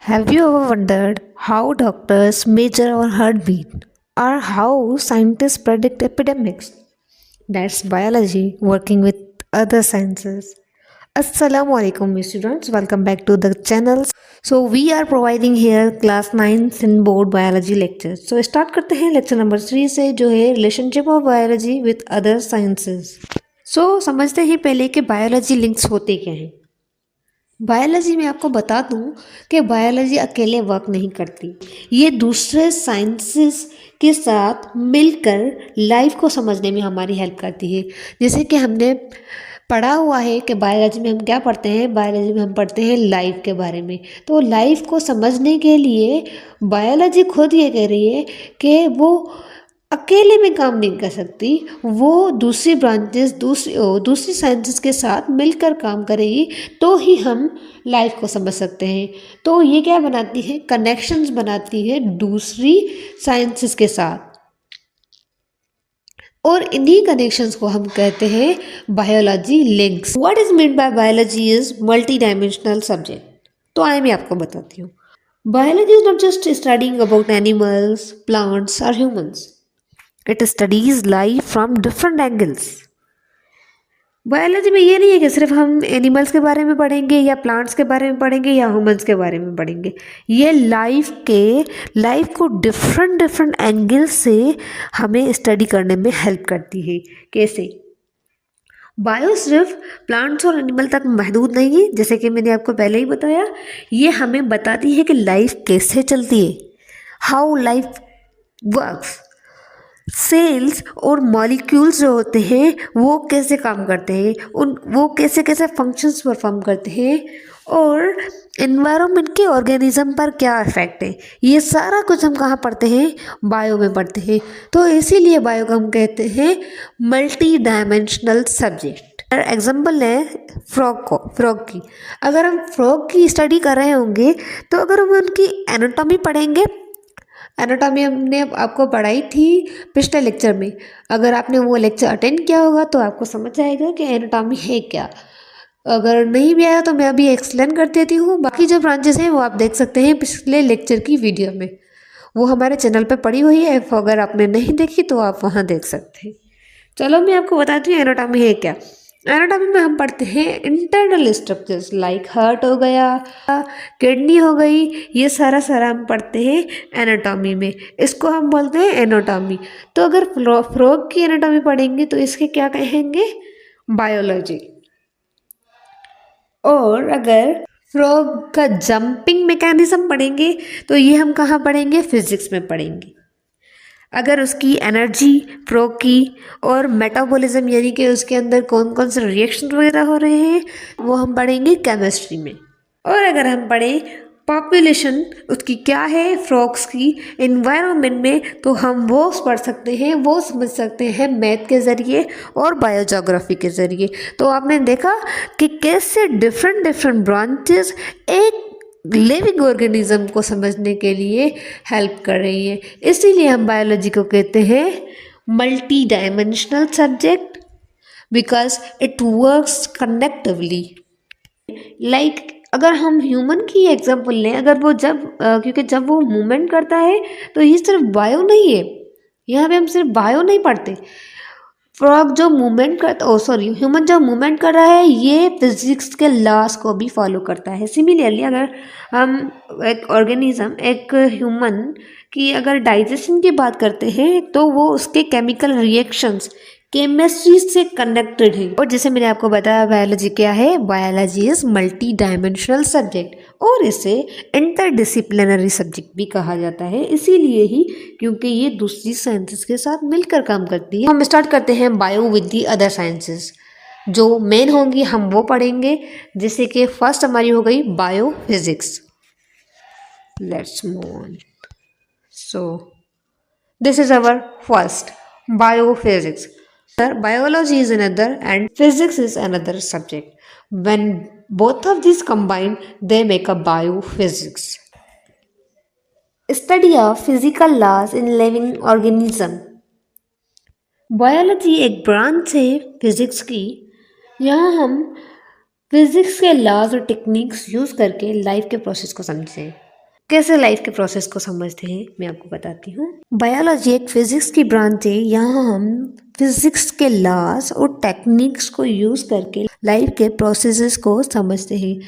Have you ever wondered how doctors measure our heartbeat or how scientists predict epidemics? That's biology working with other sciences. Assalamu alaikum students, welcome back to the channel. So we are providing here class 9 in board biology lectures. So start करते हैं lecture number 3 से जो है relationship of biology with other sciences. So समझते हैं पहले कि biology links होते क्या हैं. बायोलॉजी में आपको बता दूं कि बायोलॉजी अकेले वर्क नहीं करती, ये दूसरे साइंसेस के साथ मिलकर लाइफ को समझने में हमारी हेल्प करती है। जैसे कि हमने पढ़ा हुआ है कि बायोलॉजी में हम क्या पढ़ते हैं, बायोलॉजी में हम पढ़ते हैं लाइफ के बारे में। तो लाइफ को समझने के लिए बायोलॉजी खुद ये कह रही है कि वो अकेले में काम नहीं कर सकती, वो दूसरी ब्रांचेस दूसरी साइंसेस के साथ मिलकर काम करेगी तो ही हम लाइफ को समझ सकते हैं। तो ये क्या बनाती है, कनेक्शंस बनाती है दूसरी साइंसेस के साथ, और इन्हीं कनेक्शंस को हम कहते हैं biology links. What is mean by biology is multi dimensional subject. तो आइए मैं आपको बताती हूँ। Biology is not just studying about animals, plants और humans. It studies life from different angles. Biology में ये नहीं है कि सिर्फ हम एनिमल्स के बारे में पढ़ेंगे या प्लांट्स के बारे में पढ़ेंगे या ह्यूमंस के बारे में पढ़ेंगे। ये लाइफ को डिफरेंट एंगल से हमें स्टडी करने में हेल्प करती है। कैसे? बायो सिर्फ प्लांट्स और एनिमल तक महदूद नहीं है, जैसे कि मैंने आपको पहले ही बताया। ये हमें बताती है कि लाइफ कैसे चलती है, हाउ लाइफ वर्क्स। सेल्स और मॉलिक्यूल्स जो होते हैं वो कैसे काम करते हैं, वो कैसे कैसे फंक्शंस परफॉर्म करते हैं, और एनवायरनमेंट के ऑर्गेनिज्म पर क्या इफेक्ट है, ये सारा कुछ हम कहाँ पढ़ते हैं, बायो में पढ़ते हैं। तो इसीलिए बायो को हम कहते हैं मल्टी डायमेंशनल सब्जेक्ट। एग्जाम्पल है फ्रॉग की। अगर हम फ्रॉग की स्टडी कर रहे होंगे तो अगर हम उनकी एनाटॉमी पढ़ेंगे, एनाटॉमी हमने आपको पढ़ाई थी पिछले लेक्चर में, अगर आपने वो लेक्चर अटेंड किया होगा तो आपको समझ आएगा कि एनाटॉमी है क्या। अगर नहीं भी आया तो मैं अभी एक्सप्लेन कर देती हूँ। बाकी जो ब्रांचेस हैं वो आप देख सकते हैं पिछले लेक्चर की वीडियो में, वो हमारे चैनल पे पड़ी हुई है। अगर आपने नहीं देखी तो आप वहाँ देख सकते हैं। चलो मैं आपको बताती हूँ एनाटॉमी है क्या। एनाटॉमी में हम पढ़ते हैं इंटरनल स्ट्रक्चर्स लाइक हार्ट हो गया, किडनी हो गई, ये सारा हम पढ़ते हैं एनाटॉमी में। इसको हम बोलते हैं एनाटॉमी। तो अगर फ्रॉग की एनाटॉमी पढ़ेंगे तो इसके क्या कहेंगे, बायोलॉजी। और अगर फ्रॉग का जंपिंग मैकेनिज्म पढ़ेंगे तो ये हम कहाँ पढ़ेंगे, फिजिक्स में पढ़ेंगे। अगर उसकी एनर्जी फ्रॉग की और मेटाबॉलिज्म यानी कि उसके अंदर कौन कौन से रिएक्शन वगैरह हो रहे हैं वो हम पढ़ेंगे केमिस्ट्री में। और अगर हम पढ़ें पॉपुलेशन उसकी क्या है फ्रॉग्स की एनवायरनमेंट में, तो हम वो पढ़ सकते हैं, वो समझ सकते हैं मैथ के ज़रिए और बायोजोग्राफी के ज़रिए। तो आपने देखा कि कैसे डिफरेंट ब्रांचेस एक लिविंग ऑर्गेनिज्म को समझने के लिए हेल्प कर रही है। इसीलिए हम बायोलॉजी को कहते हैं multi dimensional subject, because it works connectively. Like अगर हम ह्यूमन की एग्जांपल लें, अगर वो क्योंकि जब वो मूवमेंट करता है तो ये सिर्फ बायो नहीं है, यहाँ पे हम सिर्फ बायो नहीं पढ़ते। फ्रॉग जो मूवमेंट करता ह्यूमन जो मूवमेंट कर रहा है ये फिजिक्स के लॉस को भी फॉलो करता है। सिमिलरली अगर हम एक ऑर्गेनिज्म, एक ह्यूमन की अगर डाइजेशन की बात करते हैं तो वो उसके केमिकल रिएक्शंस केमिस्ट्री से कनेक्टेड है। और जैसे मैंने आपको बताया बायोलॉजी क्या है, biology is multi dimensional subject और इसे इंटरडिसिप्लिनरी सब्जेक्ट भी कहा जाता है, इसीलिए ही क्योंकि ये दूसरी साइंसेस के साथ मिलकर काम करती है। हम स्टार्ट करते हैं bio with the other sciences. जो मेन होंगी हम वो पढ़ेंगे, जैसे कि फर्स्ट हमारी हो गई bio physics. Let's move on. So this is our first bio physics. Biology is another and physics is another subject. When both of these combine, they make a biophysics. Study of physical laws in living organism. Biology एक branch है physics की, यहाँ हम physics के laws और techniques use करके life के process को समझें। कैसे लाइफ के प्रोसेस को समझते हैं मैं आपको बताती हूँ। बायोलॉजी एक फिजिक्स की ब्रांच है। यहाँ हम फिजिक्स के लॉज और टेक्निक्स को यूज करके लाइफ के प्रोसेसेस को समझते हैं।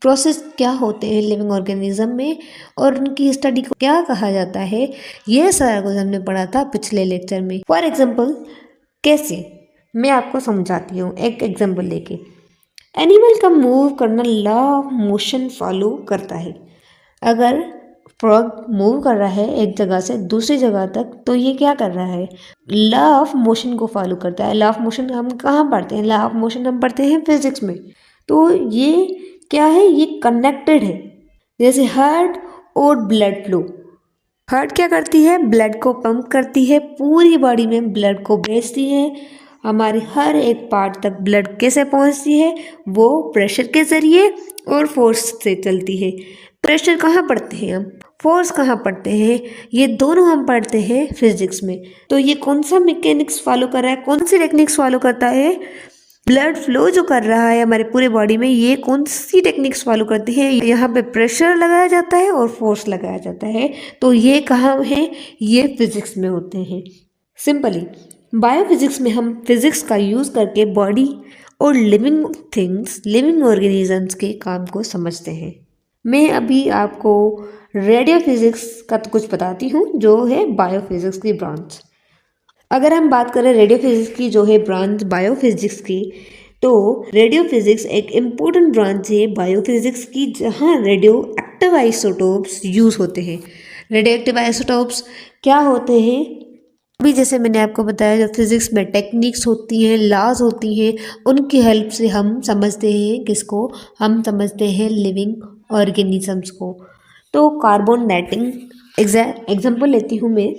प्रोसेस क्या होते हैं लिविंग ऑर्गेनिज्म में और उनकी स्टडी को क्या कहा जाता है, ये सारा कुछ हमने पढ़ा था पिछले लेक्चर में। फॉर एग्जाम्पल कैसे, मैं आपको समझाती हूँ एक एग्जाम्पल लेके। एनिमल का मूव करना लॉ ऑफ मोशन फॉलो करता है। अगर फ्रॉग मूव कर रहा है एक जगह से दूसरी जगह तक, तो ये क्या कर रहा है, लॉ ऑफ मोशन को फॉलो करता है। लॉ ऑफ मोशन हम कहाँ पढ़ते हैं, लॉ ऑफ मोशन हम पढ़ते हैं फिजिक्स में। तो ये क्या है, ये कनेक्टेड है। जैसे हार्ट और ब्लड फ्लो, हार्ट क्या करती है, ब्लड को पंप करती है, पूरी बॉडी में ब्लड को भेजती है। हमारे हर एक पार्ट तक ब्लड कैसे पहुंचती है, वो प्रेशर के ज़रिए और फोर्स से चलती है। प्रेशर कहाँ पढ़ते हैं हम, फोर्स कहाँ पढ़ते हैं, ये दोनों हम पढ़ते हैं फिजिक्स में। तो ये कौन सा मैकेनिक्स फॉलो कर रहा है, कौन सी टेक्निक्स फॉलो करता है, ब्लड फ्लो जो कर रहा है हमारे पूरे बॉडी में, ये कौन सी टेक्निक्स फॉलो करते हैं। यहाँ पे प्रेशर लगाया जाता है और फोर्स लगाया जाता है। तो ये कहाँ है, ये फिजिक्स में होते हैं। सिंपली बायोफिजिक्स में हम फिजिक्स का यूज़ करके बॉडी और लिविंग थिंग्स, लिविंग ऑर्गेनिजम्स के काम को समझते हैं। मैं अभी आपको रेडियो फिजिक्स का तो कुछ बताती हूँ, जो है बायोफिजिक्स की ब्रांच। अगर हम बात करें रेडियो फिजिक्स की, जो है ब्रांच बायोफिजिक्स की, तो रेडियो फिजिक्स एक इम्पोर्टेंट ब्रांच है बायोफिजिक्स की, जहाँ रेडियो एक्टिव आइसोटोप्स यूज़ होते हैं। रेडियो एक्टिव आइसोटोप्स क्या होते हैं, अभी जैसे मैंने आपको बताया, जो फिजिक्स में टेक्निक्स होती हैं, लॉज होती हैं, उनकी हेल्प से हम समझते हैं किसको, हम समझते हैं लिविंग ऑर्गेनिजम्स को। तो कार्बन डेटिंग एग्जाम्पल लेती हूँ मैं।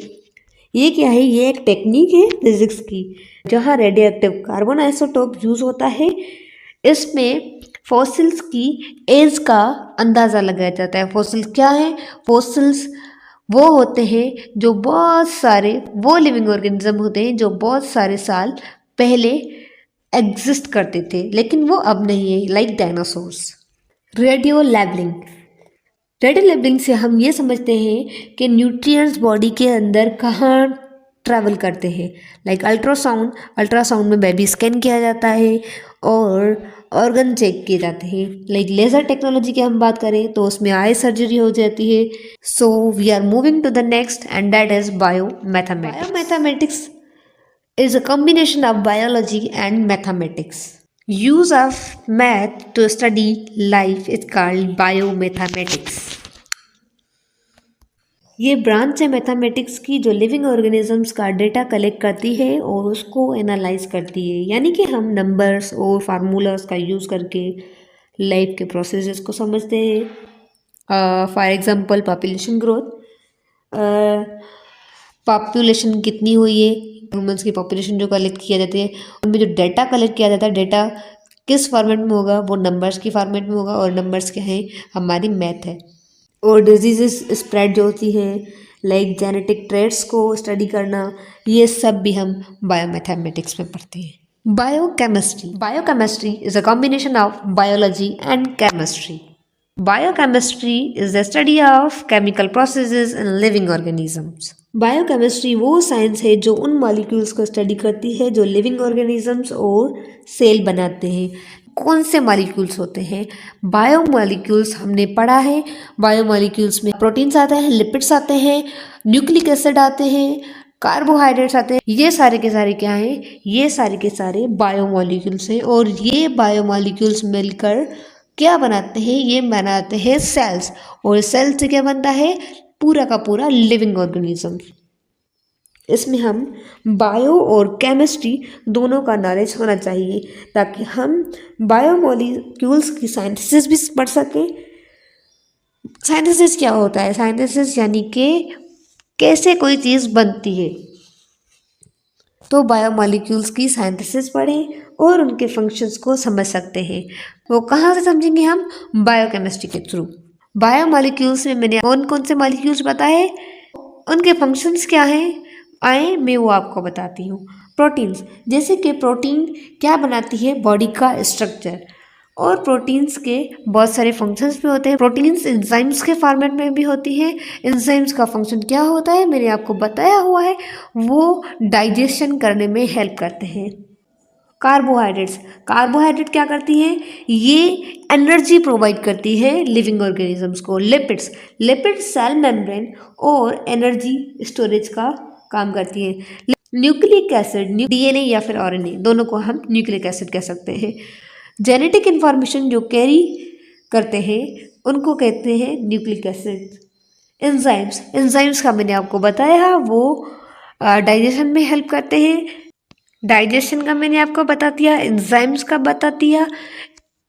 ये क्या है, ये एक टेक्निक है फिजिक्स की, जहाँ radio active carbon isotope use होता है। इसमें फॉसिल्स की एज का अंदाज़ा लगाया जाता है। फॉसिल्स क्या है, फॉसिल्स वो होते हैं जो बहुत सारे, वो लिविंग ऑर्गेनिज्म होते हैं जो बहुत सारे साल पहले एग्जिस्ट करते थे, लेकिन वो अब नहीं है, like dinosaurs. Radio labelling, radio labelling से हम ये समझते हैं कि न्यूट्रिएंट्स बॉडी के अंदर कहाँ ट्रैवल करते हैं। लाइक अल्ट्रासाउंड, अल्ट्रासाउंड में बेबी स्कैन किया जाता है और ऑर्गन चेक किए जाते हैं। लाइक लेज़र टेक्नोलॉजी की हम बात करें तो उसमें आई सर्जरी हो जाती है। So we are moving to the next and that is biomathematics. Biomathematics is a combination of biology and mathematics. Use of math to study life is called biomathematics. ये ब्रांच है mathematics की, जो living organisms का data collect करती है और उसको analyse करती है। यानी कि हम नंबर्स और फार्मूलाज का यूज़ करके लाइफ के प्रोसेसेस को समझते हैं। For example population growth, population कितनी हुई है, ह्यूमंस की पॉपुलेशन जो कलेक्ट किया जाती है, उनमें जो डेटा कलेक्ट किया जाता है, डेटा किस फॉर्मेट में होगा, वो नंबर्स की फॉर्मेट में होगा, और नंबर्स क्या हैं, हमारी मैथ है। और डिजीज़ स्प्रेड जो होती है, लाइक जेनेटिक ट्रेड्स को स्टडी करना, ये सब भी हम बायोमैथमेटिक्स में पढ़ते हैं। Biochemistry, biochemistry is a combination of biology and chemistry. Biochemistry is the study of chemical processes in living organisms. Biochemistry वो साइंस है जो उन मॉलिक्यूल्स को स्टडी करती है जो लिविंग ऑर्गेनिजम्स और सेल बनाते हैं। कौन से मॉलिक्यूल्स होते हैं, बायो मॉलिक्यूल्स हमने पढ़ा है। बायो मॉलिक्यूल्स में प्रोटीन्स आते हैं, लिपिड्स आते हैं, न्यूक्लिक एसिड आते हैं, कार्बोहाइड्रेट्स आते हैं। ये सारे के सारे क्या हैं, ये सारे के सारे बायो मॉलिक्यूल्स हैं। और ये बायो मॉलिक्यूल्स मिलकर क्या बनाते हैं, ये बनाते हैं सेल्स। और सेल से क्या बनता है, पूरा का पूरा लिविंग ऑर्गेनिज्म। इसमें हम बायो और केमिस्ट्री दोनों का नॉलेज होना चाहिए, ताकि हम बायो मॉलिक्यूल्स की साइंथिसिस भी पढ़ सकें। साइंथिसिस क्या होता है, साइंथिसिस यानी कि कैसे कोई चीज़ बनती है। तो बायो मॉलिक्यूल्स की साइंथिसिस पढ़ें और उनके फंक्शंस को समझ सकते हैं। वो कहाँ से समझेंगे हम, बायोकेमिस्ट्री के थ्रू। बायो मॉलिक्यूल्स में मैंने कौन कौन से मॉलिक्यूल्स बताए, उनके फंक्शंस क्या हैं, आए मैं वो आपको बताती हूँ। प्रोटीन्स, जैसे कि प्रोटीन क्या बनाती है, बॉडी का स्ट्रक्चर। और प्रोटीन्स के बहुत सारे फंक्शंस भी होते हैं। प्रोटीन्स एंजाइम्स के फॉर्मेट में भी होती है। एंजाइम्स का फंक्शन क्या होता है मैंने आपको बताया हुआ है, वो डाइजेशन करने में हेल्प करते हैं। कार्बोहाइड्रेट्स, कार्बोहाइड्रेट क्या करती हैं, ये एनर्जी प्रोवाइड करती है लिविंग ऑर्गेनिजम्स को। लिपिड्स, लिपिड्स सेल मेम्ब्रेन और एनर्जी स्टोरेज का काम करती है। न्यूक्लिक एसिड, डीएनए या फिर आरएनए, दोनों को हम न्यूक्लिक एसिड कह सकते हैं। जेनेटिक इंफॉर्मेशन जो कैरी करते हैं उनको कहते हैं न्यूक्लिक एसिड। एंजाइम्स, एंजाइम्स का मैंने आपको बताया, वो डाइजेशन में हेल्प करते हैं। डाइजेशन का मैंने आपको बता दिया, एंजाइम्स का बता दिया।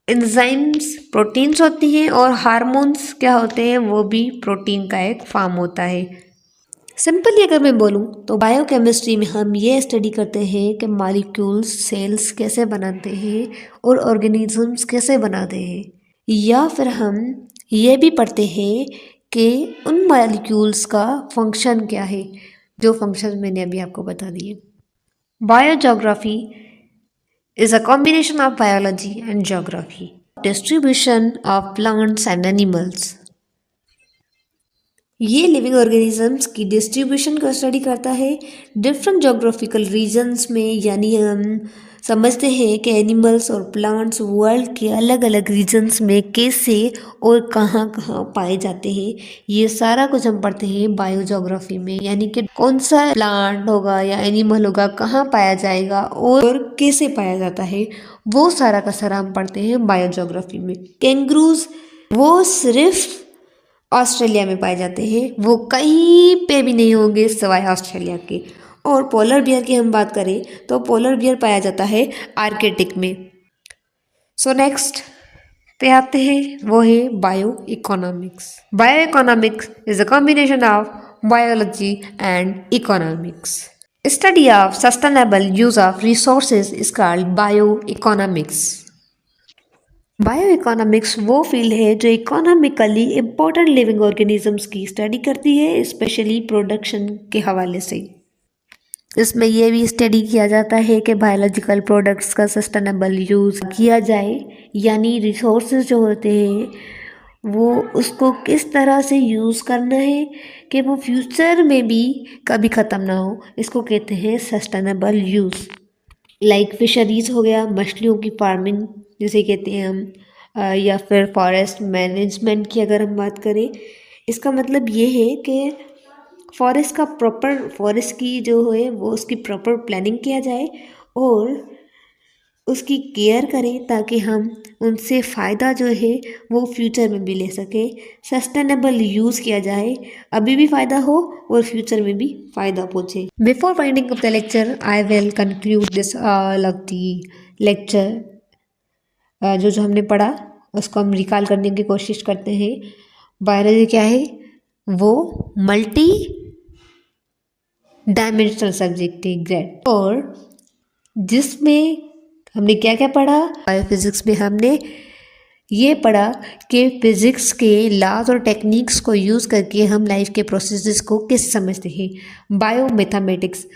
एंजाइम्स प्रोटीन्स होती हैं और हार्मोन्स क्या होते हैं, वो भी प्रोटीन का एक फॉर्म होता है। सिंपली अगर मैं बोलूँ तो बायोकेमिस्ट्री में हम ये स्टडी करते हैं कि मॉलिक्यूल्स सेल्स कैसे बनाते हैं और ऑर्गेनिजम्स कैसे बनाते हैं, या फिर हम ये भी पढ़ते हैं कि उन मॉलिक्यूल्स का फंक्शन क्या है, जो फंक्शन मैंने अभी आपको बता दिए। Biogeography is a combination of biology and geography. Distribution of plants and animals. ये लिविंग ऑर्गेनिजम्स की डिस्ट्रीब्यूशन को स्टडी करता है डिफरेंट जोग्राफिकल रीजन्स में, यानी हम समझते हैं कि एनिमल्स और प्लांट्स वर्ल्ड के अलग अलग रीजन्स में कैसे और कहाँ कहाँ पाए जाते हैं। ये सारा कुछ हम पढ़ते हैं बायोजोग्राफी में, यानी कि कौन सा प्लांट होगा या एनिमल होगा, कहाँ पाया जाएगा और कैसे पाया जाता है, वो सारा का सारा हम पढ़ते हैं बायोजोग्राफी में। कैंगरूज वो सिर्फ ऑस्ट्रेलिया में पाए जाते हैं, वो कहीं पे भी नहीं होंगे सिवाय ऑस्ट्रेलिया के। और पोलर बियर की हम बात करें तो पोलर बियर पाया जाता है आर्कटिक में। सो नेक्स्ट पे आते हैं, वो है bio economics. Bio economics is a combination of biology and economics. Study of sustainable use of resources is called bio economics. Bio economics वो फील्ड है जो इकोनॉमिकली इम्पोर्टेंट लिविंग ऑर्गेनिजम्स की स्टडी करती है, स्पेशली प्रोडक्शन के हवाले से। इसमें यह भी स्टडी किया जाता है कि बायोलॉजिकल प्रोडक्ट्स का सस्टेनेबल यूज़ किया जाए, यानी रिसोर्सेज जो होते हैं वो उसको किस तरह से यूज़ करना है कि वो फ्यूचर में भी कभी ख़त्म ना हो, इसको कहते हैं सस्टेनेबल यूज़। लाइक फिशरीज़ हो गया, मछलियों की फार्मिंग जिसे कहते हैं हम, या फिर फॉरेस्ट मैनेजमेंट की अगर हम बात करें, इसका मतलब ये है कि फॉरेस्ट की जो है वो उसकी प्रॉपर प्लानिंग किया जाए और उसकी केयर करें ताकि हम उनसे फ़ायदा जो है वो फ्यूचर में भी ले सकें। सस्टेनेबल यूज़ किया जाए, अभी भी फ़ायदा हो और फ्यूचर में भी फ़ायदा पहुँचे। Before winding up the lecture I will conclude this all of the lecture. जो हमने पढ़ा उसको हम रिकॉल करने की कोशिश करते हैं। बायोलॉजी क्या है, वो मल्टी डायमेंशनल सब्जेक्ट है ग्रेड, और जिसमें हमने क्या क्या पढ़ा। बायोफिजिक्स में हमने ये पढ़ा कि फिजिक्स के लॉज और टेक्निक्स को यूज़ करके हम लाइफ के प्रोसेसेस को कैसे समझते हैं। बायोमैथमेटिक्स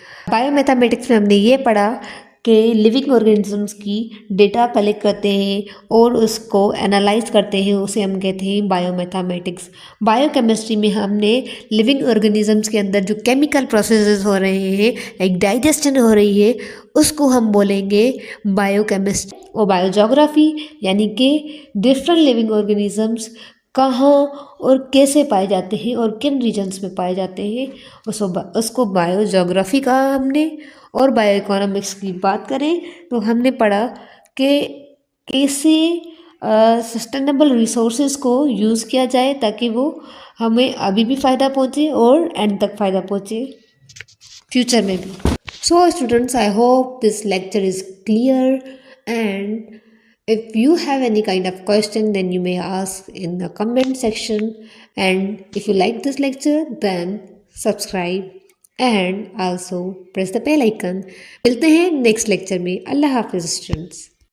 में हमने ये पढ़ा कि लिविंग ऑर्गेनिजम्स की डेटा कलेक्ट करते हैं और उसको एनालाइज करते हैं, उसे हम कहते हैं बायोमैथमेटिक्स। बायोकेमिस्ट्री में हमने लिविंग ऑर्गेनिजम्स के अंदर जो केमिकल प्रोसेसेस हो रहे हैं, एक डाइजेशन हो रही है, उसको हम बोलेंगे बायोकेमिस्ट्री। और बायोजोग्राफी यानी कि डिफरेंट लिविंग ऑर्गेनिजम्स कहाँ और कैसे पाए जाते हैं और किन रीजन्स में पाए जाते हैं, उसको बायोजोग्राफी कहा हमने। और बायो इकोनॉमिक्स की बात करें तो हमने पढ़ा कि कैसे सस्टेनेबल रिसोर्सेज को यूज़ किया जाए ताकि वो हमें अभी भी फ़ायदा पहुँचे और एंड तक फ़ायदा पहुँचे फ्यूचर में भी। So students, I hope this lecture is clear, and if you have any kind of question then you may ask in the comment section, and if you like this lecture then subscribe and also press the bell icon. मिलते हैं next lecture में। अल्लाह हाफिज़ students.